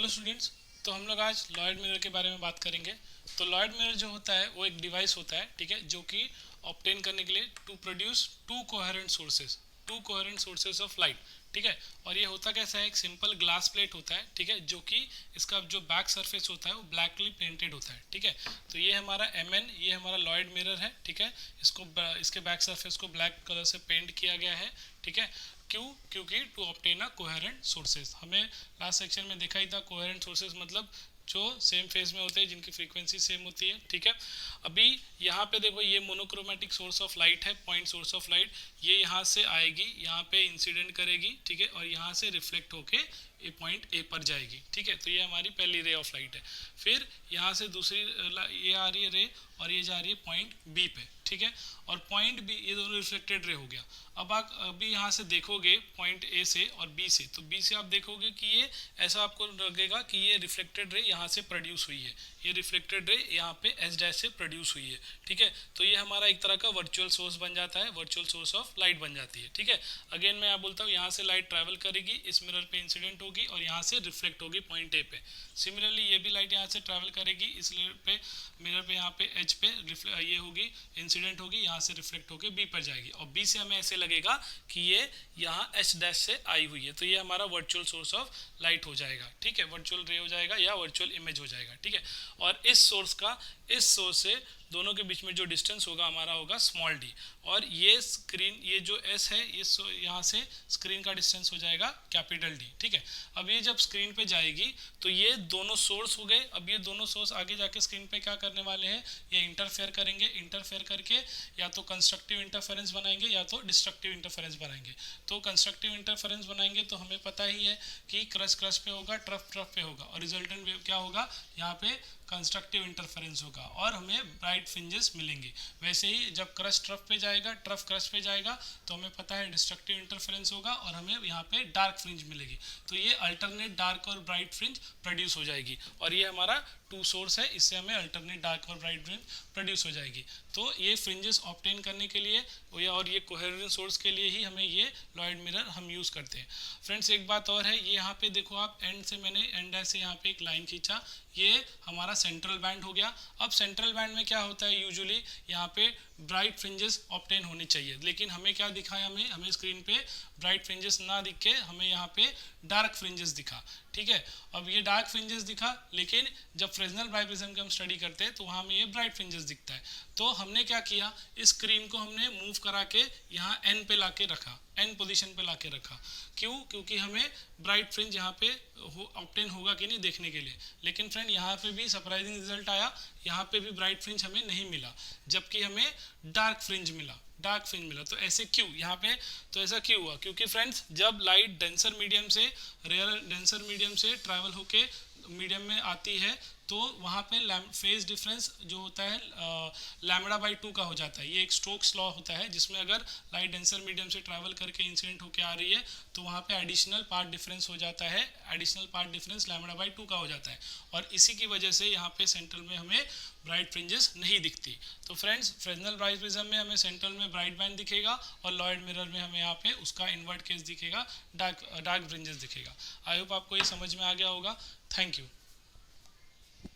Hello students. तो हम लोग आज लॉयड मिरर के बारे में बात करेंगे। तो लॉयड मिरर जो होता है वो एक डिवाइस होता है, ठीक है, जो कि ऑब्टेन करने के लिए to produce two coherent sources of light, ठीक है। और ये होता कैसा है, एक सिंपल ग्लास प्लेट होता है, ठीक है, जो कि इसका जो बैक सरफेस होता है वो ब्लैकली पेंटेड होता है, ठीक है। तो ये हमारा ये हमारा लॉयड मिरर है, ठीक है। इसके बैक सरफेस को ब्लैक कलर से पेंट किया गया है, ठीक है। क्योंकि to obtain a coherent sources, हमें लास्ट सेक्शन में देखा ही था कोहेरेंट सोर्सेज मतलब जो सेम फेज में होते हैं, जिनकी फ्रीक्वेंसी सेम होती है, ठीक है। अभी यहाँ पे देखो, ये मोनोक्रोमेटिक सोर्स ऑफ लाइट है, पॉइंट सोर्स ऑफ लाइट। ये यहाँ से आएगी, यहाँ पे इंसिडेंट करेगी, ठीक है, और यहाँ से रिफ्लेक्ट होके ए पॉइंट ए पर जाएगी, ठीक है। तो ये हमारी पहली रे ऑफ लाइट है। फिर यहाँ से दूसरी ये आ रही है रे, और ये जा रही है पॉइंट बी पे, ठीक है। और पॉइंट बी, ये दोनों रिफ्लेक्टेड रे हो गया। अब आप अभी यहाँ से देखोगे पॉइंट ए से और बी से, तो बी से आप देखोगे कि ये ऐसा आपको लगेगा कि ये रिफ्लेक्टेड रे यहाँ से प्रोड्यूस हुई है, ये रिफ्लेक्टेड रे यहाँ पे एस डैश से प्रोड्यूस हुई है, ठीक है। तो ये हमारा एक तरह का वर्चुअल सोर्स बन जाता है, वर्चुअल सोर्स ऑफ लाइट बन जाती है, ठीक है। अगेन मैं आप बोलता हूँ, यहाँ से लाइट ट्रैवल करेगी, इस मिरर पे इंसिडेंट होगी और यहाँ से रिफ्लेक्ट होगी पॉइंट ए पे। सिमिलरली ये भी लाइट यहाँ से ट्रैवल करेगी, इस मिरर पे यहाँ पे एच पे ये होगी, इंसिडेंट होगी, यहाँ से रिफ्लेक्ट होकर बी पर जाएगी, और बी से हमें ऐसे लगेगा कि ये यहाँ एच डैश से आई हुई है। तो ये हमारा वर्चुअल सोर्स ऑफ लाइट हो जाएगा, ठीक है, वर्चुअल रे हो जाएगा या वर्चुअल इमेज हो जाएगा, ठीक है। और इस सोर्स से दोनों के बीच में जो डिस्टेंस होगा हमारा होगा स्मॉल डी, और ये जो एस है, ये यहाँ से स्क्रीन का डिस्टेंस हो जाएगा कैपिटल डी, ठीक है। अब ये जब स्क्रीन पे जाएगी तो ये दोनों सोर्स हो गए। अब ये दोनों सोर्स आगे जाके स्क्रीन पे क्या करने वाले हैं, ये इंटरफेयर करेंगे, इंटरफेयर करके या तो कंस्ट्रक्टिव इंटरफेरेंस बनाएंगे या तो डिस्ट्रक्टिव इंटरफेरेंस बनाएंगे। तो कंस्ट्रक्टिव इंटरफेरेंस बनाएंगे तो हमें पता ही है कि क्रस्ट पे होगा, ट्रफ पे होगा, और रिजल्टेंट वेव क्या होगा, यहाँ पे कंस्ट्रक्टिव इंटरफेरेंस होगा और हमें ब्राइट फ्रिंजेस मिलेंगे। वैसे ही जब क्रस्ट ट्रफ पे जाएगा, ट्रफ क्रस्ट पे जाएगा, तो हमें पता है डिस्ट्रक्टिव इंटरफेरेंस होगा और हमें यहाँ पे डार्क फ्रिंज मिलेगी। तो ये अल्टरनेट डार्क और ब्राइट फ्रिंज प्रोड्यूस हो जाएगी, और ये हमारा टू सोर्स है, इससे हमें अल्टरनेट डार्क और ब्राइट फ्रिंज प्रोड्यूस हो जाएगी। तो ये फ्रिंजेस ऑब्टेन करने के लिए और ये कोहेरेंट सोर्स के लिए ही हमें ये लॉयड मिरर हम यूज़ करते हैं। फ्रेंड्स, एक बात और है, ये यहाँ पे देखो आप, मैंने एंड से यहाँ पे एक लाइन खींचा, ये हमारा सेंट्रल बैंड हो गया। अब सेंट्रल बैंड में क्या होता है, यूजुअली यहाँ पे ब्राइट फ्रिंजेस ऑब्टेन होने चाहिए, लेकिन हमें क्या दिखा है, हमें स्क्रीन पे ब्राइट फ्रिंजेस ना दिख के हमें यहाँ पे डार्क फ्रिंजेस दिखा, ठीक है। अब ये डार्क फ्रिंजेस दिखा, लेकिन जब फ्रेस्नेल बाइप्रिज्म की हम स्टडी करते हैं तो वहाँ में ये ब्राइट फ्रिंजेस दिखता है। तो हमने क्या किया, इस स्क्रीन को हमने मूव करा के यहाँ एन पे लाके रखा, एन पोजीशन पे लाके रखा। क्योंकि हमें ब्राइट फ्रिंज यहाँ पे ऑब्टेन होगा कि नहीं देखने के लिए। लेकिन फ्रेंड, यहाँ पे भी सरप्राइजिंग रिजल्ट आया, यहाँ पे भी ब्राइट फ्रिंज हमें नहीं मिला, जबकि हमें डार्क फ्रिंज मिला। तो ऐसे क्यों यहाँ पे, तो ऐसा क्यों हुआ, क्योंकि फ्रेंड्स जब लाइट डेंसर मीडियम से ट्रैवल होके मीडियम में आती है तो वहाँ पे फेज डिफरेंस जो होता है λ/2 का हो जाता है। ये एक स्टोक्स लॉ होता है, जिसमें अगर लाइट डेंसर मीडियम से ट्रैवल करके इंसिडेंट होके आ रही है तो वहाँ पे एडिशनल पार्ट डिफरेंस हो जाता है, एडिशनल पार्ट डिफरेंस λ/2 का हो जाता है, और इसी की वजह से यहाँ पे सेंट्रल में हमें ब्राइट फ्रिंजेस नहीं दिखती। तो फ्रेंड्स, फ्रेस्नेल बाइप्रिज्म में हमें सेंट्रल में ब्राइट बैंड दिखेगा और लॉयड मिरर में हमें यहाँ पे उसका इन्वर्ट केस दिखेगा, डार्क फ्रिंजेस दिखेगा। आई होप आपको ये समझ में आ गया होगा। Thank you.